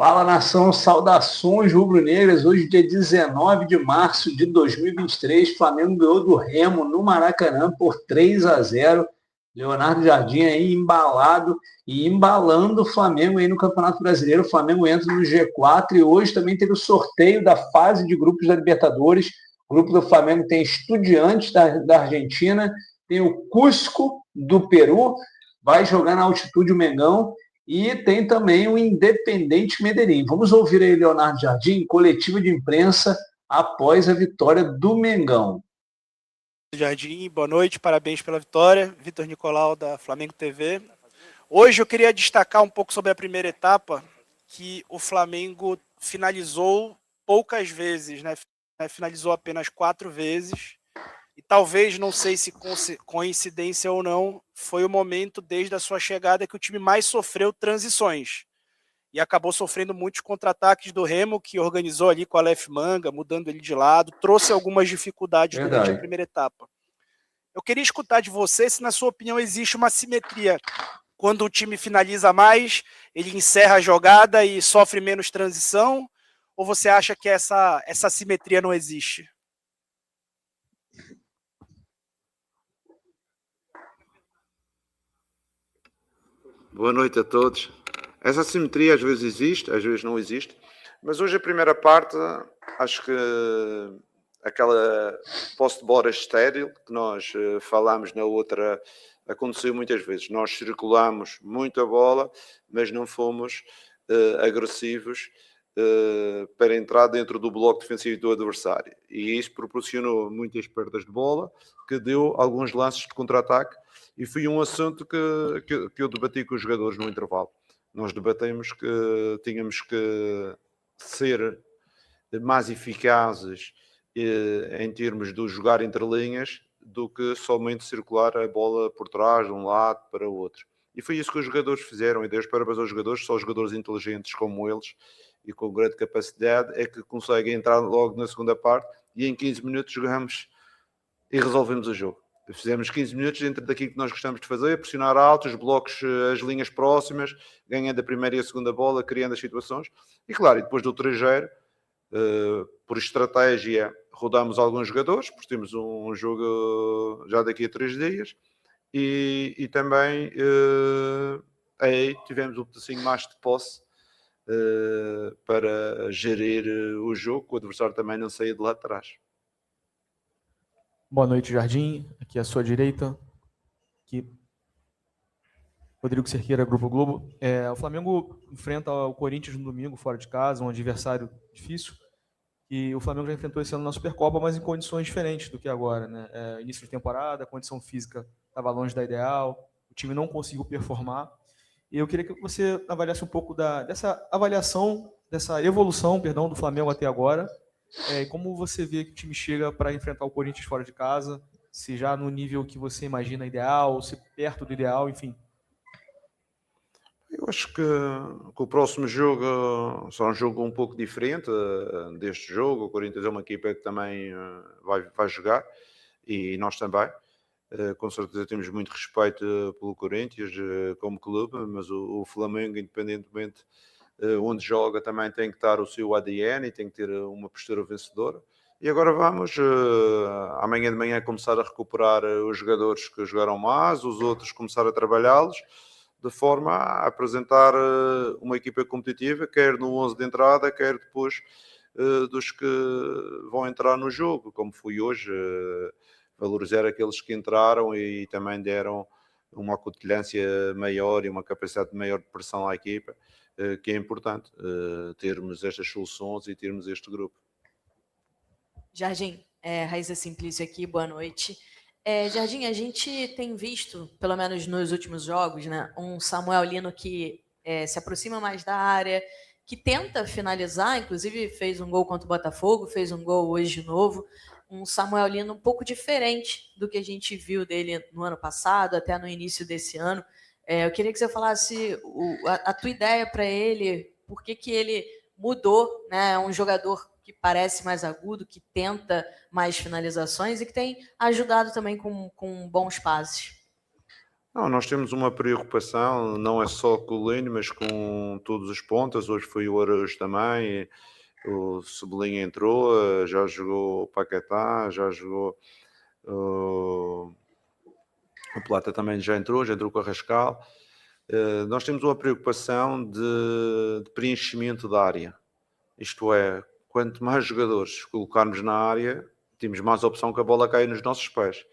Fala, nação, saudações rubro-negras. Hoje, dia 19 de março de 2023, Flamengo ganhou do Remo no Maracanã por 3-0. Leonardo Jardim aí embalado e embalando o Flamengo aí no Campeonato Brasileiro. O Flamengo entra no G4 e hoje também teve o sorteio da fase de grupos da Libertadores. O grupo do Flamengo tem Estudiantes da Argentina, tem o Cusco do Peru, vai jogar na altitude o Mengão. E tem também o Independente Medellín. Vamos ouvir aí Leonardo Jardim, coletiva de imprensa após a vitória do Mengão. Jardim, boa noite, parabéns pela vitória. Vitor Nicolau, da Flamengo TV. Hoje eu queria destacar um pouco sobre a primeira etapa, que o Flamengo finalizou poucas vezes, né? Finalizou apenas 4 vezes. E talvez, não sei se coincidência ou não, foi o momento desde a sua chegada que o time mais sofreu transições. E acabou sofrendo muitos contra-ataques do Remo, que organizou ali com a Aleph Manga, mudando ele de lado, trouxe algumas dificuldades durante a primeira etapa. Eu queria escutar de você se, na sua opinião, existe uma simetria. Quando o time finaliza mais, ele encerra a jogada e sofre menos transição, ou você acha que essa simetria não existe? Boa noite a todos. Essa simetria às vezes existe, às vezes não existe, mas hoje a primeira parte, acho que aquela posse de bola estéril que nós falámos na outra, aconteceu muitas vezes. Nós circulamos muito a bola, mas não fomos agressivos para entrar dentro do bloco defensivo do adversário. E isso proporcionou muitas perdas de bola, que deu alguns lances de contra-ataque, e foi um assunto que eu debati com os jogadores no intervalo. Nós debatemos que tínhamos que ser mais eficazes em termos de jogar entre linhas do que somente circular a bola por trás, de um lado para o outro. E foi isso que os jogadores fizeram, e Deus parabéns aos jogadores, só os jogadores inteligentes como eles e com grande capacidade é que conseguem entrar logo na segunda parte e em 15 minutos jogamos e resolvemos o jogo. Fizemos 15 minutos dentro daquilo que nós gostamos de fazer, pressionar alto, os blocos, as linhas próximas, ganhando a primeira e a segunda bola, criando as situações. E claro, e depois do 3-0, por estratégia, rodámos alguns jogadores, porque temos um jogo já daqui a 3 dias. E também aí tivemos um pedacinho mais de posse para gerir o jogo, que o adversário também não saía de lá de trás. Boa noite, Jardim. Aqui à sua direita. Aqui, Rodrigo Cerqueira, Grupo Globo. O Flamengo enfrenta o Corinthians no domingo, fora de casa, um adversário difícil. E o Flamengo já enfrentou esse ano na Supercopa, mas em condições diferentes do que agora, né? Início de temporada, a condição física estava longe da ideal, o time não conseguiu performar. E eu queria que você avaliasse um pouco dessa avaliação, dessa evolução, do Flamengo até agora. Como você vê que o time chega para enfrentar o Corinthians fora de casa, se já no nível que você imagina ideal, se perto do ideal, enfim. Eu acho que o próximo jogo será um jogo um pouco diferente deste jogo. O Corinthians é uma equipa que também vai jogar e nós também. Com certeza temos muito respeito pelo Corinthians como clube, mas o Flamengo, independentemente onde joga, também tem que estar o seu ADN e tem que ter uma postura vencedora. E agora vamos, amanhã de manhã, começar a recuperar os jogadores que jogaram mais, os outros começar a trabalhá-los, de forma a apresentar uma equipa competitiva, quer no 11 de entrada, quer depois dos que vão entrar no jogo, como foi hoje, valorizar aqueles que entraram e também deram uma acutilância maior e uma capacidade maior de pressão à equipa, que é importante termos estas soluções e termos este grupo. Jardim, Raíssa Simplício aqui, boa noite. Jardim, a gente tem visto, pelo menos nos últimos jogos, né, um Samuel Lino que se aproxima mais da área, que tenta finalizar, inclusive fez um gol contra o Botafogo, fez um gol hoje de novo, um Samuel Lino um pouco diferente do que a gente viu dele no ano passado, até no início desse ano. Eu queria que você falasse a tua ideia para ele, por que ele mudou, né? É um jogador que parece mais agudo, que tenta mais finalizações e que tem ajudado também com bons passes. Não, nós temos uma preocupação, não é só com o Lino, mas com todos os pontas. Hoje foi o Araújo também, o Cebolinha entrou, já jogou o Paquetá, já jogou o Plata também já entrou com a Rascal. Nós temos uma preocupação de preenchimento da área. Isto é, quanto mais jogadores colocarmos na área, temos mais opção que a bola caia nos nossos pés.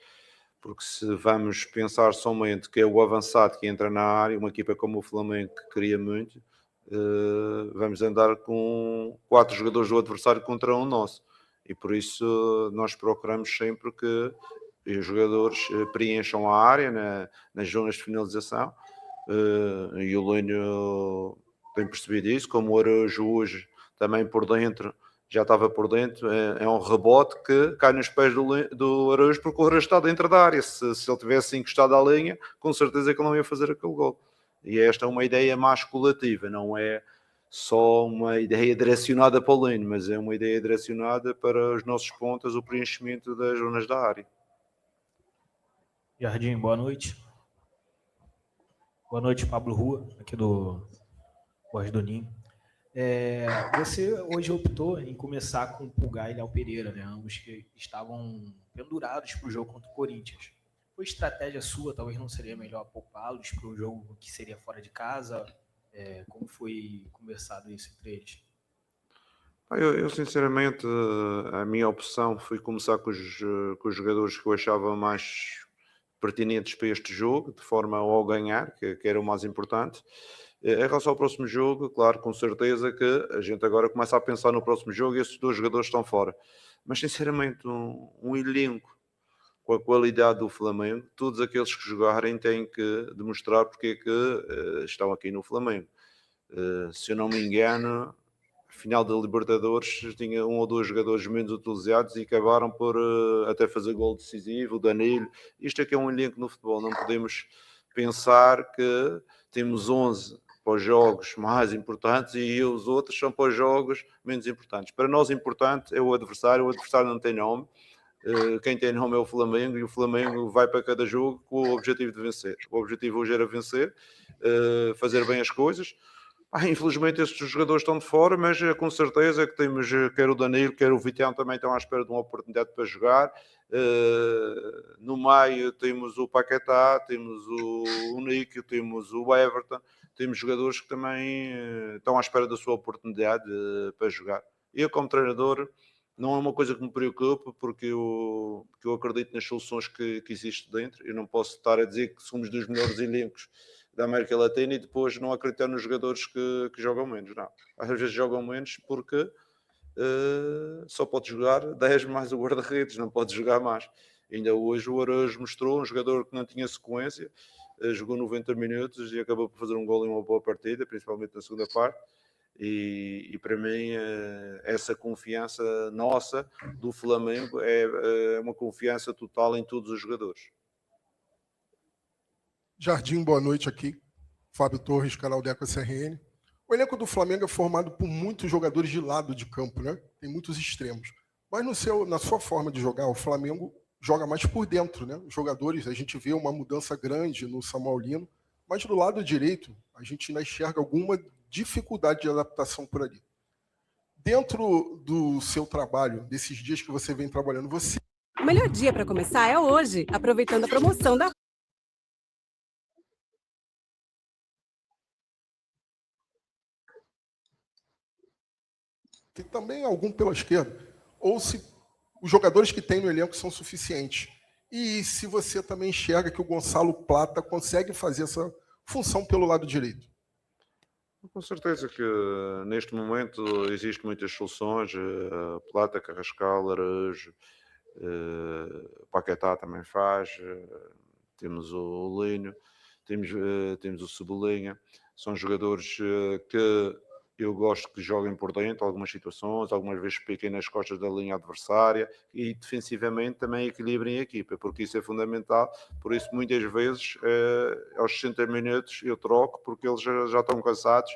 Porque se vamos pensar somente que é o avançado que entra na área, uma equipa como o Flamengo que queria muito, vamos andar com 4 jogadores do adversário contra um nosso. E por isso nós procuramos sempre que os jogadores preencham a área nas zonas de finalização. E o Lênio tem percebido isso, como o Araújo hoje também por dentro, já estava por dentro, é um rebote que cai nos pés do Araújo, porque o Araújo está dentro da área. Se ele tivesse encostado à linha, com certeza que ele não ia fazer aquele gol. E esta é uma ideia mais coletiva, não é só uma ideia direcionada para o Lênio, mas é uma ideia direcionada para os nossos pontas, o preenchimento das zonas da área. Jardim, boa noite. Boa noite, Pablo Rua, aqui do Voz do Ninho. Você hoje optou em começar com o Pulgar e Léo Pereira, né? Ambos que estavam pendurados para o jogo contra o Corinthians. Foi estratégia sua? Talvez não seria melhor poupá-los para um jogo que seria fora de casa? Como foi conversado isso entre eles? Eu sinceramente, a minha opção foi começar com os jogadores que eu achava mais pertinentes para este jogo, de forma a ganhar, que era o mais importante. Em relação ao próximo jogo, claro, com certeza que a gente agora começa a pensar no próximo jogo e esses 2 jogadores estão fora. Mas sinceramente, um elenco com a qualidade do Flamengo, todos aqueles que jogarem têm que demonstrar porque é que estão aqui no Flamengo. Se eu não me engano, final da Libertadores tinha 1 ou 2 jogadores menos utilizados e acabaram por até fazer gol decisivo, o Danilo. Isto é que é um elenco no futebol, não podemos pensar que temos 11 para os jogos mais importantes e os outros são para os jogos menos importantes. Para nós importante é o adversário não tem nome, quem tem nome é o Flamengo e o Flamengo vai para cada jogo com o objetivo de vencer. O objetivo hoje era vencer, fazer bem as coisas. Infelizmente estes jogadores estão de fora, mas com certeza que temos, quer o Danilo, quer o Vitão também estão à espera de uma oportunidade para jogar. No meio temos o Paquetá, temos o Nico, temos o Everton, temos jogadores que também estão à espera da sua oportunidade para jogar. Eu como treinador não é uma coisa que me preocupa, porque eu acredito nas soluções que existem dentro. Eu não posso estar a dizer que somos dos melhores elencos da América Latina e depois não acreditar nos jogadores que jogam menos. Não. Às vezes jogam menos porque só pode jogar 10 mais o guarda-redes, não pode jogar mais. Ainda hoje o Araújo mostrou um jogador que não tinha sequência, jogou 90 minutos e acabou por fazer um gol em uma boa partida, principalmente na segunda parte. E para mim essa confiança nossa do Flamengo é uma confiança total em todos os jogadores. Jardim, boa noite aqui. Fábio Torres, canal Deco SRN. O elenco do Flamengo é formado por muitos jogadores de lado de campo, né? Tem muitos extremos. Mas na sua forma de jogar, o Flamengo joga mais por dentro, né? Os jogadores, a gente vê uma mudança grande no Samuel Lino, mas do lado direito, a gente ainda enxerga alguma dificuldade de adaptação por ali. Dentro do seu trabalho, desses dias que você vem trabalhando, você... O melhor dia para começar é hoje, aproveitando a promoção da... Tem também algum pela esquerda, ou se os jogadores que tem no elenco são suficientes. E se você também enxerga que o Gonçalo Plata consegue fazer essa função pelo lado direito. Com certeza que neste momento existem muitas soluções, Plata, Carrascal, Araújo, Paquetá também faz, temos o Lino, temos o Cebolinha, são jogadores que eu gosto que joguem por dentro, algumas situações, algumas vezes piquem nas costas da linha adversária e defensivamente também equilibrem a equipa, porque isso é fundamental. Por isso, muitas vezes, aos 60 minutos, eu troco, porque eles já estão cansados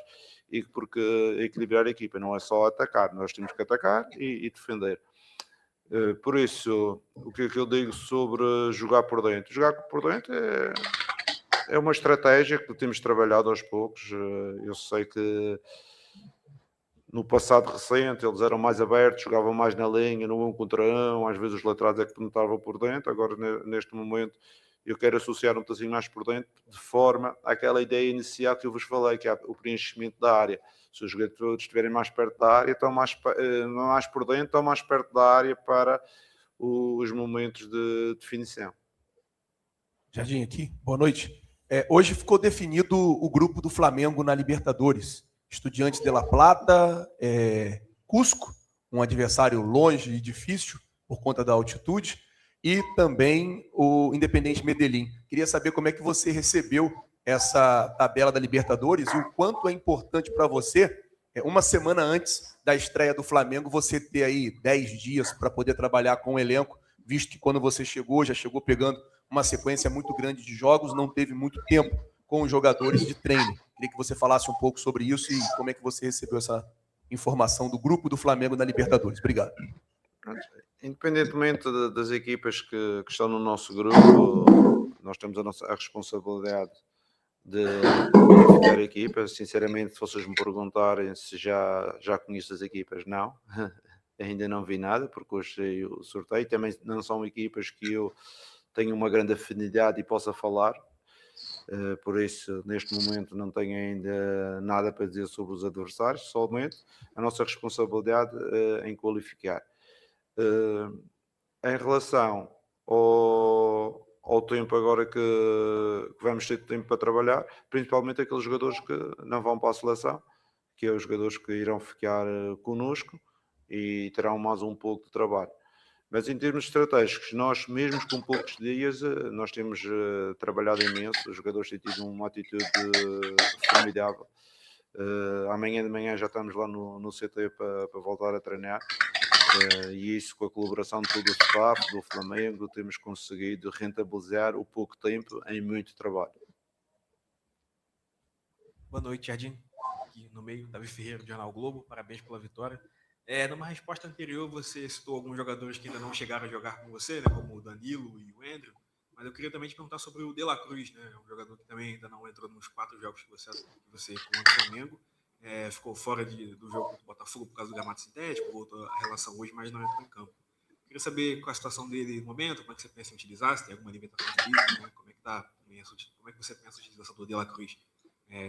e porque equilibrar a equipa não é só atacar, nós temos que atacar e defender. Por isso, o que é que eu digo sobre jogar por dentro? Jogar por dentro É uma estratégia que temos trabalhado aos poucos. Eu sei que no passado recente eles eram mais abertos, jogavam mais na linha, no 1 contra 1, às vezes os laterais é que penetravam por dentro. Agora, neste momento, eu quero associar um bocadinho mais por dentro, de forma àquela ideia inicial que eu vos falei, que é o preenchimento da área. Se os jogadores estiverem mais perto da área, estão mais por dentro, estão mais perto da área para os momentos de definição. Jardim aqui, boa noite. Hoje ficou definido o grupo do Flamengo na Libertadores. Estudiantes de La Plata, Cusco, um adversário longe e difícil por conta da altitude, e também o Independiente Medellín. Queria saber como é que você recebeu essa tabela da Libertadores e o quanto é importante para você, uma semana antes da estreia do Flamengo, você ter aí 10 dias para poder trabalhar com o elenco, visto que quando você chegou, já chegou pegando uma sequência muito grande de jogos, não teve muito tempo com os jogadores de treino. Queria que você falasse um pouco sobre isso e como é que você recebeu essa informação do grupo do Flamengo na Libertadores. Obrigado. Independentemente das equipas que estão no nosso grupo, nós temos a responsabilidade de qualificar a equipa. Sinceramente, se vocês me perguntarem se já conheço as equipas, não. Ainda não vi nada, porque hoje sei o sorteio. Também não são equipas que eu tenho uma grande afinidade e possa falar. Por isso, neste momento, não tenho ainda nada para dizer sobre os adversários. Somente a nossa responsabilidade em qualificar. Em relação ao tempo agora que vamos ter tempo para trabalhar, principalmente aqueles jogadores que não vão para a seleção, que é os jogadores que irão ficar connosco e terão mais um pouco de trabalho. Mas em termos estratégicos, nós mesmo com poucos dias, nós temos trabalhado imenso, os jogadores têm tido uma atitude formidável. Amanhã de manhã já estamos lá no CT para voltar a treinar. E isso, com a colaboração de todo o staff do Flamengo, temos conseguido rentabilizar o pouco tempo em muito trabalho. Boa noite, Jardim. Aqui no meio, Davi Ferreira, do Jornal Globo. Parabéns pela vitória. Numa resposta anterior, você citou alguns jogadores que ainda não chegaram a jogar com você, né, como o Danilo e o Andrew. Mas eu queria também te perguntar sobre o De La Cruz, né, um jogador que também ainda não entrou nos 4 jogos que você comanda o Flamengo. Ficou fora do jogo contra o Botafogo por causa do gramado sintético, voltou a relação hoje, mas não entrou em campo. Queria saber qual a situação dele no momento, como é que você pensa em utilizar, se tem alguma limitação física, né? Como é que você pensa a utilização do De La Cruz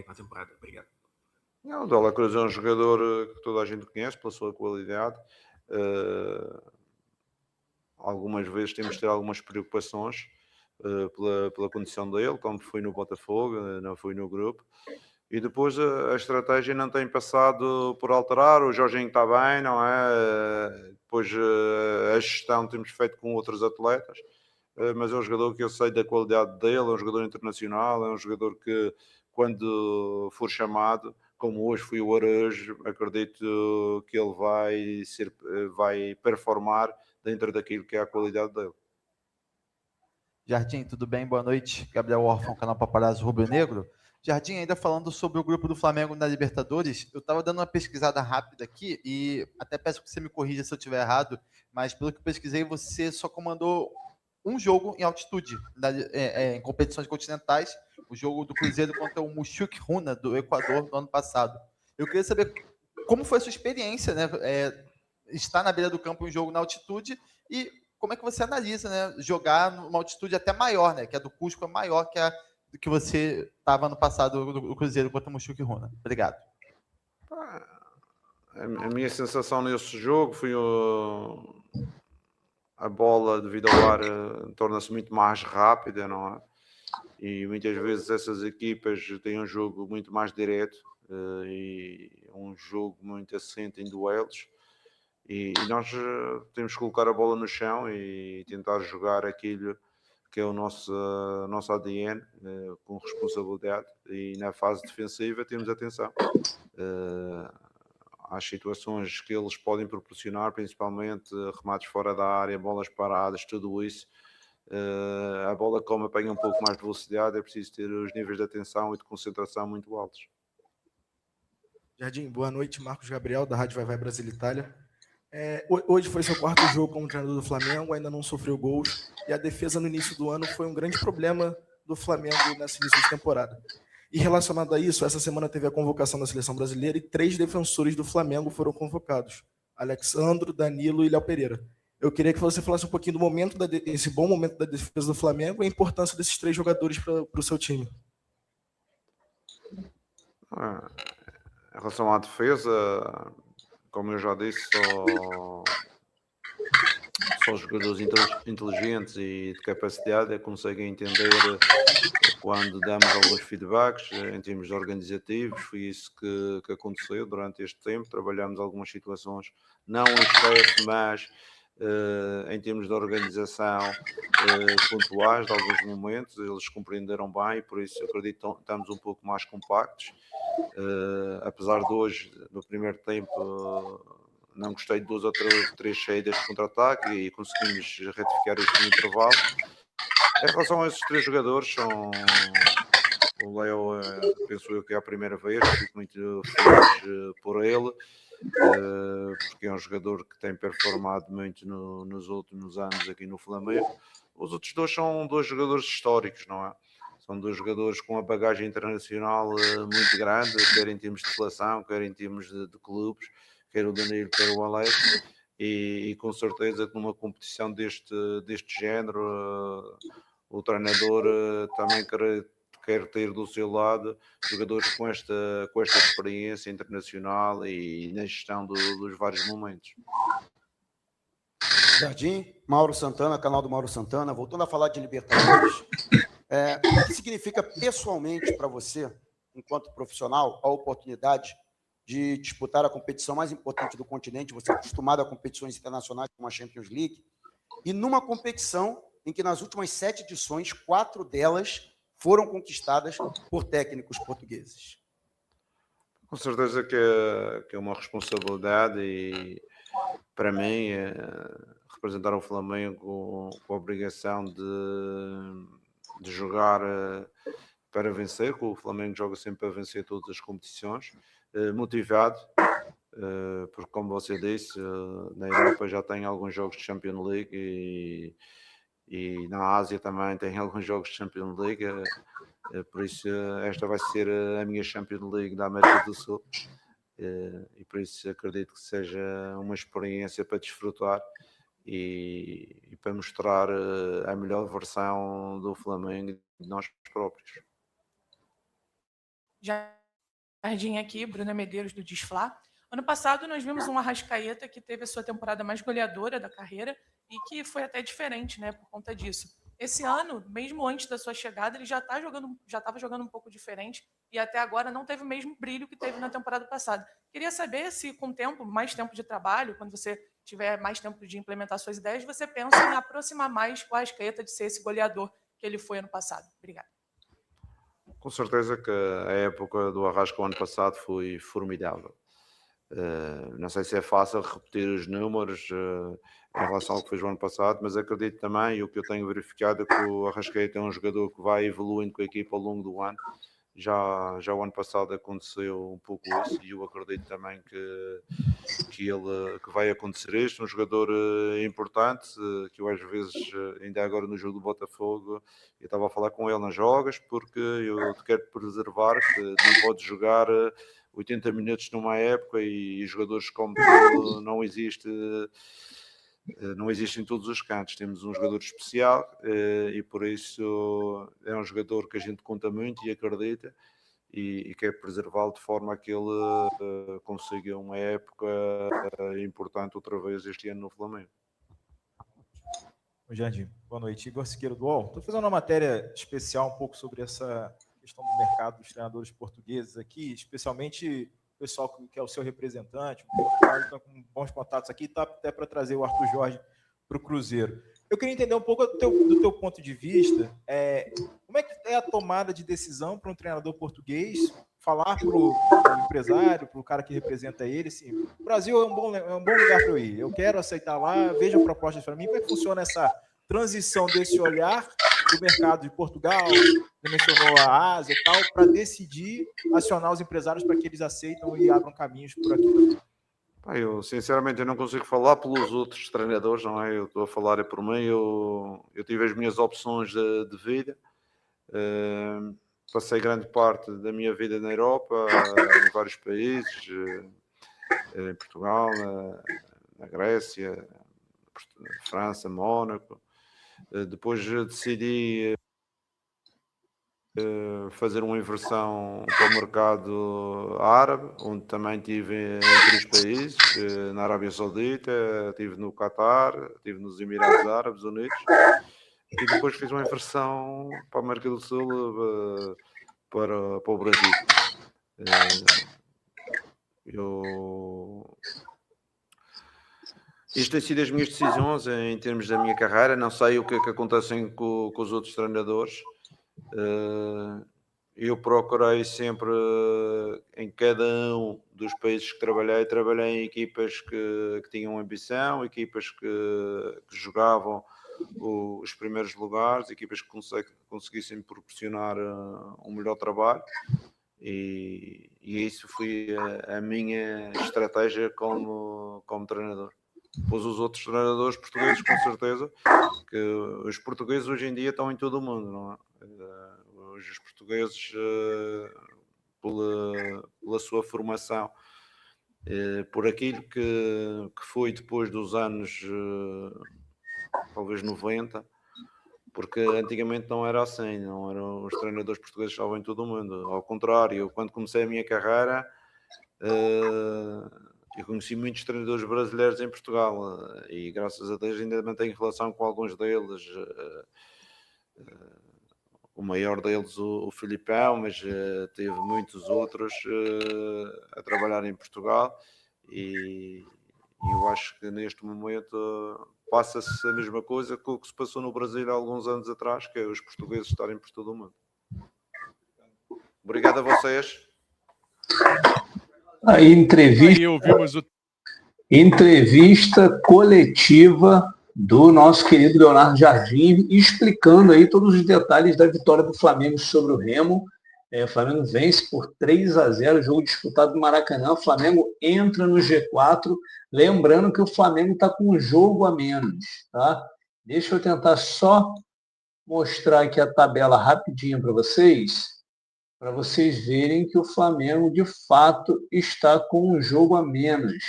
na temporada? Obrigado. Não, o De La Cruz é um jogador que toda a gente conhece pela sua qualidade. Algumas vezes temos de ter algumas preocupações pela condição dele, como foi no Botafogo, não foi no grupo. E depois a estratégia não tem passado por alterar, o Jorginho está bem, não é? Depois a gestão temos feito com outros atletas, mas é um jogador que eu sei da qualidade dele, é um jogador internacional, é um jogador que quando for chamado, como hoje foi o Araújo, acredito que ele vai performar dentro daquilo que é a qualidade dele. Jardim, tudo bem? Boa noite. Gabriel Orfão, canal Paparazzo Rubro Negro. Jardim, ainda falando sobre o grupo do Flamengo na Libertadores, eu estava dando uma pesquisada rápida aqui e até peço que você me corrija se eu estiver errado, mas pelo que eu pesquisei, você só comandou um jogo em altitude, em competições continentais, o jogo do Cruzeiro contra o Mushuc Runa, do Equador, no ano passado. Eu queria saber como foi a sua experiência, né? Estar na beira do campo em um jogo na altitude e como é que você analisa, né? Jogar numa altitude até maior, né? Que a do Cusco é maior que a que você estava no passado do Cruzeiro contra o Mushuc Runa. Obrigado. A minha sensação nesse jogo foi a bola devido ao ar torna-se muito mais rápida, não é? E muitas vezes essas equipas têm um jogo muito mais direto e um jogo muito assente em duelos. E nós temos que colocar a bola no chão e tentar jogar aquilo que é o nosso ADN, com responsabilidade, e na fase defensiva temos atenção às situações que eles podem proporcionar, principalmente remates fora da área, bolas paradas, tudo isso. A bola, como apanha um pouco mais de velocidade, é preciso ter os níveis de atenção e de concentração muito altos. Jardim, boa noite, Marcos Gabriel, da Rádio Vai Vai Brasil Itália. Hoje foi seu 4º jogo como treinador do Flamengo, ainda não sofreu gols, e a defesa no início do ano foi um grande problema do Flamengo nesse início de temporada. E relacionado a isso, essa semana teve a convocação da Seleção Brasileira e 3 defensores do Flamengo foram convocados. Alexandro, Danilo e Léo Pereira. Eu queria que você falasse um pouquinho do momento, esse bom momento da defesa do Flamengo e a importância desses 3 jogadores para o seu time. Em relação à defesa, como eu já disse, só jogadores inteligentes e de capacidade conseguem entender quando damos alguns feedbacks em termos organizativos. Foi isso que aconteceu durante este tempo. Trabalhamos algumas situações, não em excesso, mas em termos de organização pontuais de alguns momentos. Eles compreenderam bem e por isso acredito que estamos um pouco mais compactos. Apesar de hoje, no primeiro tempo, não gostei de 2 ou 3 saídas de contra-ataque e conseguimos retificar isso no intervalo. Em relação a esses 3 jogadores, o Léo, penso eu que é a primeira vez, fico muito feliz por ele, porque é um jogador que tem performado muito nos últimos anos aqui no Flamengo. Os outros 2 são 2 jogadores históricos, não é? São 2 jogadores com uma bagagem internacional muito grande, quer em termos de seleção, quer em termos de clubes, quer o Danilo, quer o Alex, e com certeza que numa competição deste género, o treinador também quer ter do seu lado jogadores com esta experiência internacional e na gestão dos vários momentos. Jardim, Mauro Santana, canal do Mauro Santana. Voltando a falar de Libertadores, o que significa pessoalmente para você, enquanto profissional, a oportunidade de disputar a competição mais importante do continente? Você é acostumado a competições internacionais como a Champions League, e numa competição em que nas últimas 7 edições, 4 delas foram conquistadas por técnicos portugueses. Com certeza que é uma responsabilidade e, para mim, representar o Flamengo com a obrigação de jogar para vencer, que o Flamengo joga sempre para vencer todas as competições, motivado, porque, como você disse, na Europa já tem alguns jogos de Champions League e na Ásia também tem alguns jogos de Champions League, por isso esta vai ser a minha Champions League da América do Sul, e por isso acredito que seja uma experiência para desfrutar e para mostrar a melhor versão do Flamengo e de nós próprios. Jardim aqui, Bruna Medeiros do Desflá. Ano passado nós vimos um Arrascaeta que teve a sua temporada mais goleadora da carreira e que foi até diferente, né, por conta disso. Esse ano, mesmo antes da sua chegada, ele já estava jogando um pouco diferente e até agora não teve o mesmo brilho que teve na temporada passada. Queria saber se com mais tempo de trabalho, quando você tiver mais tempo de implementar suas ideias, você pensa em aproximar mais o Arrascaeta de ser esse goleador que ele foi ano passado. Obrigada. Com certeza que a época do Arrasca o ano passado foi formidável. Não sei se é fácil repetir os números em relação ao que fez o ano passado, mas acredito também, e o que eu tenho verificado é que o Arrascaeta é um jogador que vai evoluindo com a equipa ao longo do ano. Já o ano passado aconteceu um pouco isso e eu acredito também que vai acontecer isto. Um jogador importante, que eu às vezes, ainda agora no jogo do Botafogo, eu estava a falar com ele nas jogas, porque eu te quero preservar, que não podes jogar 80 minutos numa época e jogadores como tu não existem em todos os cantos. Temos um jogador especial e por isso é um jogador que a gente conta muito e acredita e quer preservá-lo de forma a que ele consiga uma época importante outra vez este ano no Flamengo. Oi, Jardim. Boa noite. Igor Siqueiro do UOL. Estou fazendo uma matéria especial um pouco sobre essa questão do mercado dos treinadores portugueses aqui, especialmente o pessoal que é o seu representante, o Carlos está com bons contatos aqui, está até para trazer o Arthur Jorge para o Cruzeiro. Eu queria entender um pouco do teu ponto de vista, como é que é a tomada de decisão para um treinador português falar para o empresário, para o cara que representa ele, assim, o Brasil é um bom lugar para eu ir, eu quero aceitar lá, veja propostas para mim, como é que funciona essa transição desse olhar do mercado de Portugal, você mencionou a Ásia e tal, para decidir acionar os empresários para que eles aceitam e abram caminhos por aqui? Eu, sinceramente, eu não consigo falar pelos outros treinadores, não é? Eu estou a falar por mim, eu tive as minhas opções de vida Passei grande parte da minha vida na Europa, em vários países, em Portugal, na Grécia, França, Mónaco. Depois decidi fazer uma inversão para o mercado árabe, onde também estive em 3 países, na Arábia Saudita, estive no Catar, estive nos Emirados Árabes Unidos, e depois fiz uma inversão para a América do Sul, para o Brasil. Isto tem sido as minhas decisões em termos da minha carreira. Não sei o que é que acontece com os outros treinadores. Eu procurei sempre, em cada um dos países que trabalhei em equipas que tinham ambição, equipas que jogavam os primeiros lugares, equipas que conseguissem proporcionar um melhor trabalho, e isso foi a minha estratégia como treinador. Depois os outros treinadores portugueses, com certeza, que os portugueses hoje em dia estão em todo o mundo, não é? Hoje os portugueses, pela sua formação, por aquilo que foi depois dos anos talvez 90, porque antigamente não era assim, não eram os treinadores portugueses que estavam em todo o mundo. Ao contrário, quando comecei a minha carreira, eu conheci muitos treinadores brasileiros em Portugal, e graças a Deus ainda mantenho relação com alguns deles. O maior deles, o Filipão, mas teve muitos outros a trabalhar em Portugal, e eu acho que neste momento passa-se a mesma coisa que o que se passou no Brasil há alguns anos atrás, que é os portugueses estarem por todo o mundo. Obrigado a vocês. Aí, entrevista coletiva do nosso querido Leonardo Jardim, explicando aí todos os detalhes da vitória do Flamengo sobre o Remo. O Flamengo vence por 3-0, jogo disputado no Maracanã. O Flamengo entra no G4, lembrando que o Flamengo está com um jogo a menos, tá? Deixa eu tentar só mostrar aqui a tabela rapidinho para vocês verem que o Flamengo de fato está com um jogo a menos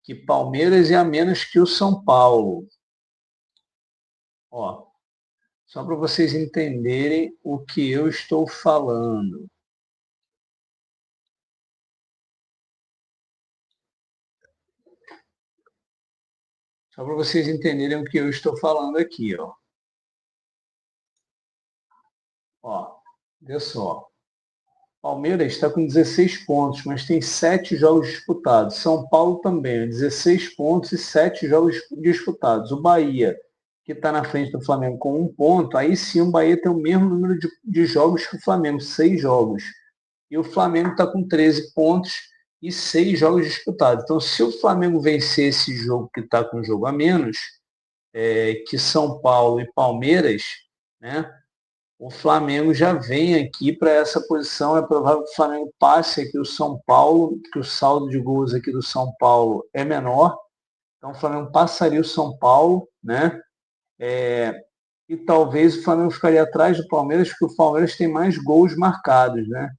que Palmeiras e a menos que o São Paulo. Ó, só para vocês entenderem o que eu estou falando. Só para vocês entenderem o que eu estou falando aqui, ó. Ó, olha só. Palmeiras está com 16 pontos, mas tem 7 jogos disputados. São Paulo também, 16 pontos e 7 jogos disputados. O Bahia, que está na frente do Flamengo com 1 ponto, aí sim o Bahia tem o mesmo número de jogos que o Flamengo, 6 jogos. E o Flamengo está com 13 pontos e 6 jogos disputados. Então, se o Flamengo vencer esse jogo que está com um jogo a menos, que São Paulo e Palmeiras, né? O Flamengo já vem aqui para essa posição. É provável que o Flamengo passe aqui o São Paulo, que o saldo de gols aqui do São Paulo é menor. Então o Flamengo passaria o São Paulo, né? E talvez o Flamengo ficaria atrás do Palmeiras, porque o Palmeiras tem mais gols marcados, né?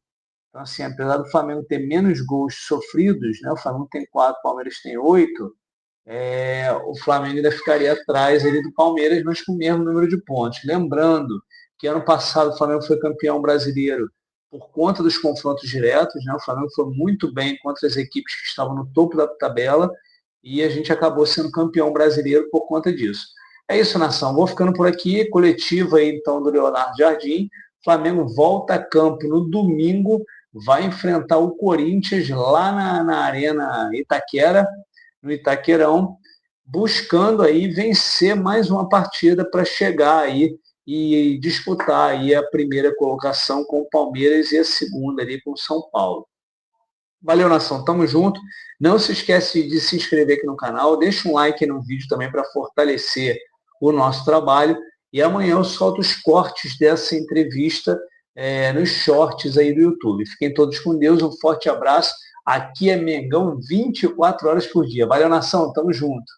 Então, assim, apesar do Flamengo ter menos gols sofridos, né? O Flamengo tem 4, o Palmeiras tem 8, o Flamengo ainda ficaria atrás ali do Palmeiras, mas com o mesmo número de pontos. Lembrando que ano passado o Flamengo foi campeão brasileiro por conta dos confrontos diretos, né? O Flamengo foi muito bem contra as equipes que estavam no topo da tabela, e a gente acabou sendo campeão brasileiro por conta disso. É isso, nação. Vou ficando por aqui. Coletiva aí, então, do Leonardo Jardim. Flamengo volta a campo no domingo, vai enfrentar o Corinthians lá na Arena Itaquera, no Itaquerão, buscando aí vencer mais uma partida para chegar aí e disputar aí a primeira colocação com o Palmeiras e a segunda ali com o São Paulo. Valeu, nação, tamo junto. Não se esquece de se inscrever aqui no canal, deixa um like aí no vídeo também para fortalecer o nosso trabalho, e amanhã eu solto os cortes dessa entrevista nos shorts aí do YouTube. Fiquem todos com Deus, um forte abraço. Aqui é Mengão 24 horas por dia. Valeu, nação, tamo junto.